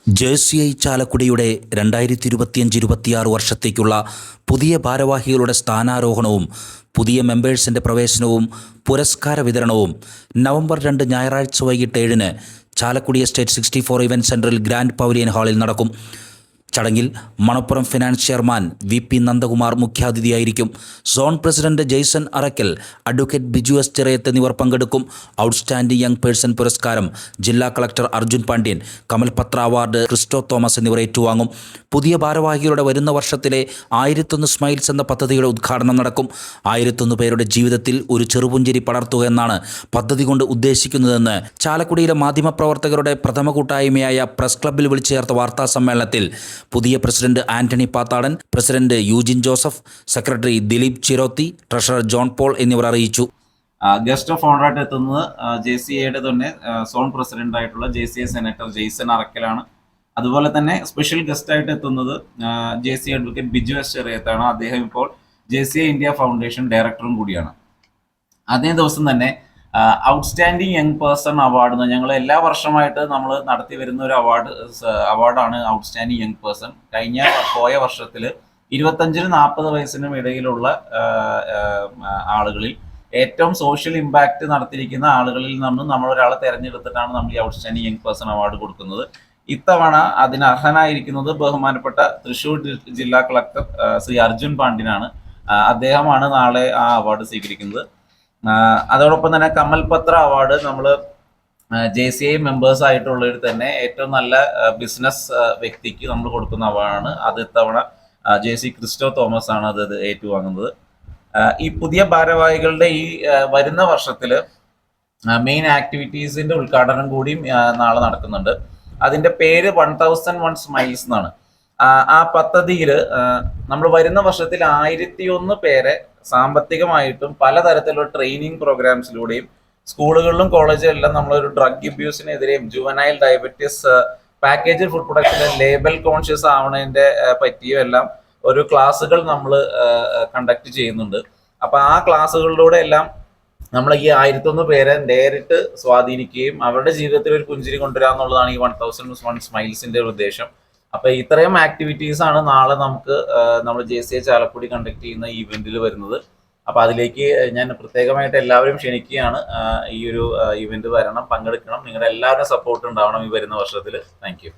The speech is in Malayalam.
JCI ചാലക്കുടിയുടെ 2025-26 വർഷത്തേക്കുള്ള പുതിയ ഭാരവാഹികളുടെ സ്ഥാനാരോഹണവും പുതിയ മെമ്പേഴ്സിൻ്റെ പ്രവേശനവും പുരസ്കാര വിതരണവും നവംബർ 2 ഞായറാഴ്ച വൈകിട്ട് 7-ന് ചാലക്കുടി എസ്റ്റേറ്റ് 64 ഇവൻറ്റ് സെൻറ്ററിൽ ഗ്രാൻഡ് പവലിയൻ ഹാളിൽ നടക്കും. ചടങ്ങിൽ Manappuram finance chairman VP Nandakumar മുഖ്യാതിഥിയായിരിക്കും. Zone president Jaison Arakkal, advocate Biju S Chirayath എന്നിവർ പങ്കെടുക്കും. ഔട്ട്സ്റ്റാൻഡിംഗ് യങ് പേഴ്സൺ പുരസ്കാരം ജില്ലാ കളക്ടർ അർജുൻ പാണ്ഡ്യൻ, കമൽപത്ര അവാർഡ് ക്രിസ്റ്റോ തോമസ് എന്നിവർ ഏറ്റുവാങ്ങും. പുതിയ ഭാരവാഹികളുടെ വരുന്ന വർഷത്തിലെ 1001 സ്മൈൽസ് എന്ന പദ്ധതിയുടെ ഉദ്ഘാടനം നടക്കും. 1001 പേരുടെ ജീവിതത്തിൽ ഒരു ചെറുപുഞ്ചിരി പടർത്തുക എന്നാണ് പദ്ധതി കൊണ്ട് ഉദ്ദേശിക്കുന്നതെന്ന് ചാലക്കുടിയിലെ മാധ്യമപ്രവർത്തകരുടെ പ്രഥമ കൂട്ടായ്മയായ പ്രസ് ക്ലബ്ബിൽ വിളിച്ചു ചേർത്ത വാർത്താ സമ്മേളനത്തിൽ പുതിയ president Antony Pathadan, president Eugene Joseph, secretary Dileep Chirothi, treasurer John Paul എന്നിവർ അറിയിച്ചു. ഗസ്റ്റ് ഓഫ് ഓണറായിട്ട് എത്തുന്നത് JCIയുടെ തന്നെ സോൺ പ്രസിഡന്റ് ആയിട്ടുള്ള JCI സെനറ്റർ ജെയ്സൺ അറക്കലാണ്. അതുപോലെ തന്നെ സ്പെഷ്യൽ ഗസ്റ്റ് ആയിട്ട് എത്തുന്നത് JCI അഡ്വക്കേറ്റ് ബിജു എസ് ചിറയത്താണ്. അദ്ദേഹം ഇപ്പോൾ JCI ഇന്ത്യ ഫൗണ്ടേഷൻ ഡയറക്ടറും കൂടിയാണ്. അതേ ദിവസം തന്നെ ഔട്ട്സ്റ്റാൻഡിംഗ് യങ് പേഴ്സൺ അവാർഡ് ഞങ്ങൾ എല്ലാ വർഷമായിട്ട് നമ്മൾ നടത്തി വരുന്ന ഒരു അവാർഡാണ് ഔട്ട്സ്റ്റാൻഡിംഗ് യങ് പേഴ്സൺ. പോയ വർഷത്തിൽ 25-40 വയസ്സിനും ഇടയിലുള്ള ആളുകളിൽ ഏറ്റവും സോഷ്യൽ ഇമ്പാക്റ്റ് നടത്തിയിരിക്കുന്ന ആളുകളിൽ നിന്ന് നമ്മൾ ഒരാളെ തിരഞ്ഞെടുത്തിട്ടാണ് നമ്മൾ ഈ ഔട്ട്സ്റ്റാൻഡിംഗ് യങ് പേഴ്സൺ അവാർഡ് കൊടുക്കുന്നത്. ഇത്തവണ അതിന് അർഹനായിരിക്കുന്നത് ബഹുമാനപ്പെട്ട തൃശ്ശൂർ ജില്ലാ കളക്ടർ ശ്രീ അർജുൻ പാണ്ഡ്യനാണ്. അദ്ദേഹമാണ് നാളെ ആ അവാർഡ് സ്വീകരിക്കുന്നത്. അതോടൊപ്പം തന്നെ കമൽപത്ര അവാർഡ് നമ്മൾ JCI മെമ്പേഴ്സ് ആയിട്ടുള്ളവർ തന്നെ ഏറ്റവും നല്ല ബിസിനസ് വ്യക്തിക്ക് നമ്മൾ കൊടുക്കുന്ന അവാർഡാണ്. അത് ഇത്തവണ JC ക്രിസ്റ്റോ തോമസ് ആണ് അത് ഏറ്റുവാങ്ങുന്നത്. ഈ പുതിയ ഭാരവാഹികളുടെ ഈ വരുന്ന വർഷത്തിൽ മെയിൻ ആക്ടിവിറ്റീസിന്റെ ഉദ്ഘാടനം കൂടിയും നാളെ നടക്കുന്നുണ്ട്. അതിന്റെ പേര് 1001 സ്മൈൽസ് എന്നാണ്. ആ പദ്ധതിയിൽ നമ്മൾ വരുന്ന വർഷത്തിൽ 1001 പേരെ സാമ്പത്തികമായിട്ടും പലതരത്തിലുള്ള ട്രെയിനിങ് പ്രോഗ്രാംസിലൂടെയും സ്കൂളുകളിലും കോളേജിലെല്ലാം നമ്മളൊരു ഡ്രഗ് അബ്യൂസിനെതിരെയും juvenile diabetes package food production label conscious ആവണതിന്റെ പറ്റിയും എല്ലാം ഒരു ക്ലാസ്സുകൾ നമ്മൾ കണ്ടക്ട് ചെയ്യുന്നുണ്ട്. അപ്പൊ ആ ക്ലാസ്സുകളിലൂടെ എല്ലാം നമ്മൾ ഈ 1001 പേരെ നേരിട്ട് സ്വാധീനിക്കുകയും അവരുടെ ജീവിതത്തിൽ ഒരു പുഞ്ചിരി കൊണ്ടുവരിക എന്നുള്ളതാണ് ഈ 1001 സ്മൈൽസിന്റെ ഉദ്ദേശം. അപ്പൊ ഇത്രയും ആക്ടിവിറ്റീസ് ആണ് നാളെ നമ്മൾ JCI ചാലക്കുടി കണ്ടക്ട് ചെയ്യുന്ന ഇവന്റിൽ വരുന്നത്. അപ്പൊ അതിലേക്ക് ഞാൻ പ്രത്യേകമായിട്ട് എല്ലാവരും ക്ഷണിക്കുകയാണ്. ഈ ഒരു ഇവന്റ് വരണം, പങ്കെടുക്കണം. നിങ്ങളുടെ എല്ലാവരുടെയും സപ്പോർട്ട് ഉണ്ടാവണം ഈ വരുന്ന വർഷത്തിൽ. Thank you.